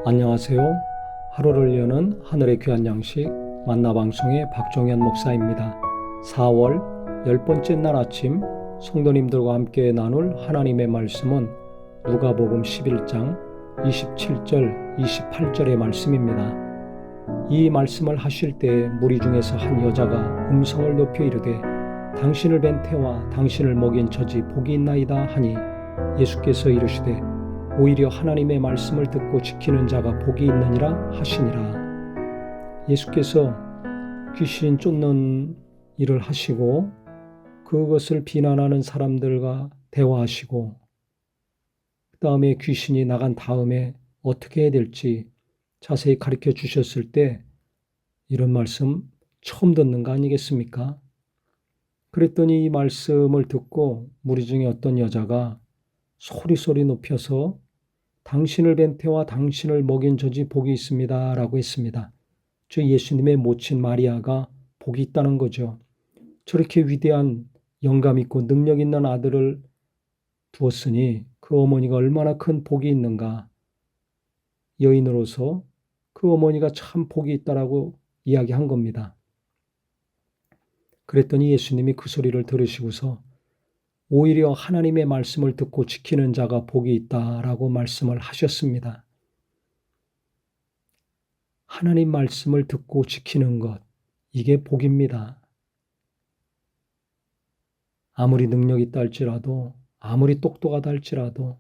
안녕하세요. 하루를 여는 하늘의 귀한 양식 만나방송의 박종현 목사입니다. 4월 10번째 날 아침 성도님들과 함께 나눌 하나님의 말씀은 누가복음 11장 27절 28절의 말씀입니다. 이 말씀을 하실 때 무리 중에서 한 여자가 음성을 높여 이르되 당신을 뵌 태와 당신을 먹인 젖이 복이 있나이다 하니 예수께서 이르시되 오히려 하나님의 말씀을 듣고 지키는 자가 복이 있느니라 하시니라. 예수께서 귀신 쫓는 일을 하시고 그것을 비난하는 사람들과 대화하시고 그 다음에 귀신이 나간 다음에 어떻게 해야 될지 자세히 가르쳐 주셨을 때 이런 말씀 처음 듣는 거 아니겠습니까? 그랬더니 이 말씀을 듣고 무리 중에 어떤 여자가 소리 높여서 당신을 뵌 태와 당신을 먹인 젖이 복이 있습니다 라고 했습니다. 저 예수님의 모친 마리아가 복이 있다는 거죠. 저렇게 위대한 영감 있고 능력 있는 아들을 두었으니 그 어머니가 얼마나 큰 복이 있는가. 여인으로서 그 어머니가 참 복이 있다라고 이야기한 겁니다. 그랬더니 예수님이 그 소리를 들으시고서 오히려 하나님의 말씀을 듣고 지키는 자가 복이 있다라고 말씀을 하셨습니다. 하나님 말씀을 듣고 지키는 것, 이게 복입니다. 아무리 능력이 있다 할지라도, 아무리 똑똑하다 할지라도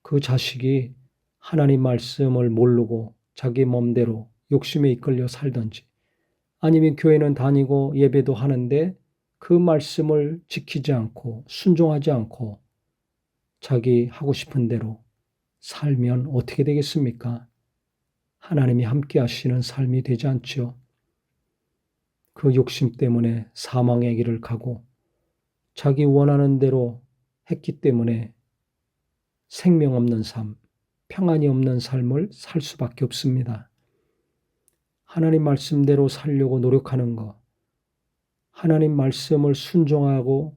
그 자식이 하나님 말씀을 모르고 자기 맘대로 욕심에 이끌려 살든지 아니면 교회는 다니고 예배도 하는데 그 말씀을 지키지 않고 순종하지 않고 자기 하고 싶은 대로 살면 어떻게 되겠습니까? 하나님이 함께 하시는 삶이 되지 않죠. 그 욕심 때문에 사망의 길을 가고 자기 원하는 대로 했기 때문에 생명 없는 삶, 평안이 없는 삶을 살 수밖에 없습니다. 하나님 말씀대로 살려고 노력하는 것, 하나님 말씀을 순종하고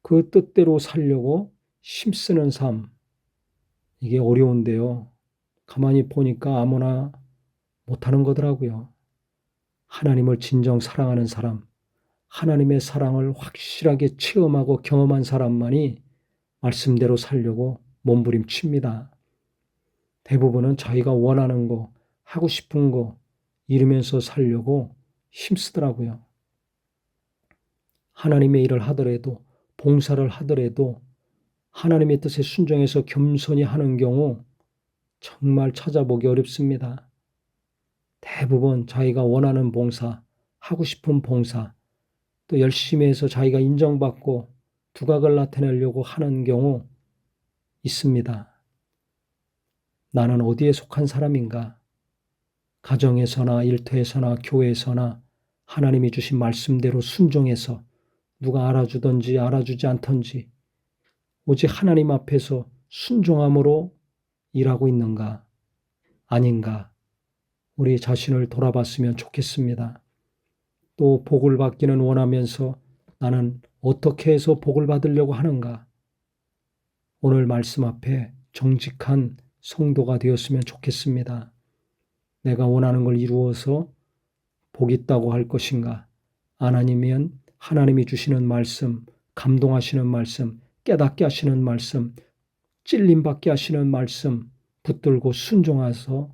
그 뜻대로 살려고 힘쓰는 삶, 이게 어려운데요. 가만히 보니까 아무나 못하는 거더라고요. 하나님을 진정 사랑하는 사람, 하나님의 사랑을 확실하게 체험하고 경험한 사람만이 말씀대로 살려고 몸부림칩니다. 대부분은 자기가 원하는 거, 하고 싶은 거 이루면서 살려고 힘쓰더라고요. 하나님의 일을 하더라도 봉사를 하더라도 하나님의 뜻에 순종해서 겸손히 하는 경우 정말 찾아보기 어렵습니다. 대부분 자기가 원하는 봉사, 하고 싶은 봉사, 또 열심히 해서 자기가 인정받고 두각을 나타내려고 하는 경우 있습니다. 나는 어디에 속한 사람인가? 가정에서나 일터에서나 교회에서나 하나님이 주신 말씀대로 순종해서 누가 알아주든지 알아주지 않든지 오직 하나님 앞에서 순종함으로 일하고 있는가? 아닌가? 우리 자신을 돌아봤으면 좋겠습니다. 또 복을 받기는 원하면서 나는 어떻게 해서 복을 받으려고 하는가? 오늘 말씀 앞에 정직한 성도가 되었으면 좋겠습니다. 내가 원하는 걸 이루어서 복 있다고 할 것인가? 아니면 하나님이 주시는 말씀, 감동하시는 말씀, 깨닫게 하시는 말씀, 찔림받게 하시는 말씀 붙들고 순종해서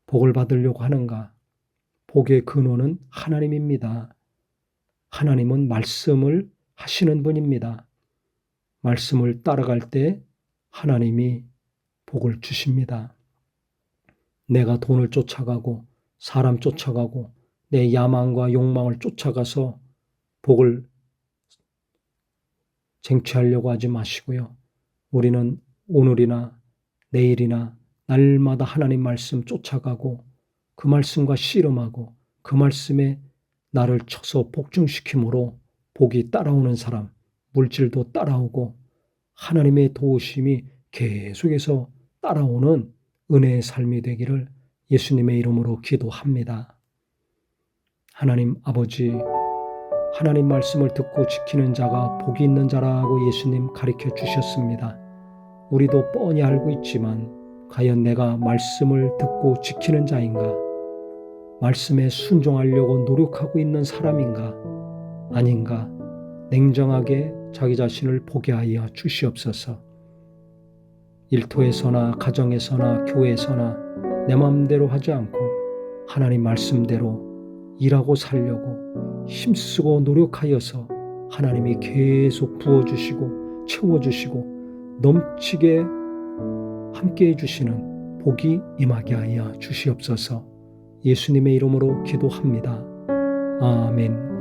복을 받으려고 하는가? 복의 근원은 하나님입니다. 하나님은 말씀을 하시는 분입니다. 말씀을 따라갈 때 하나님이 복을 주십니다. 내가 돈을 쫓아가고 사람 쫓아가고 내 야망과 욕망을 쫓아가서 복을 쟁취하려고 하지 마시고요. 우리는 오늘이나 내일이나 날마다 하나님 말씀 쫓아가고 그 말씀과 씨름하고 그 말씀에 나를 쳐서 복종시킴으로 복이 따라오는 사람, 물질도 따라오고 하나님의 도우심이 계속해서 따라오는 은혜의 삶이 되기를 예수님의 이름으로 기도합니다. 하나님 아버지, 하나님 말씀을 듣고 지키는 자가 복이 있는 자라고 예수님 가르쳐 주셨습니다. 우리도 뻔히 알고 있지만 과연 내가 말씀을 듣고 지키는 자인가? 말씀에 순종하려고 노력하고 있는 사람인가? 아닌가? 냉정하게 자기 자신을 보게 하여 주시옵소서. 일터에서나 가정에서나 교회에서나 내 마음대로 하지 않고 하나님 말씀대로 일하고 살려고 힘쓰고 노력하여서 하나님이 계속 부어주시고 채워주시고 넘치게 함께해 주시는 복이 임하게 하여 주시옵소서. 예수님의 이름으로 기도합니다. 아멘.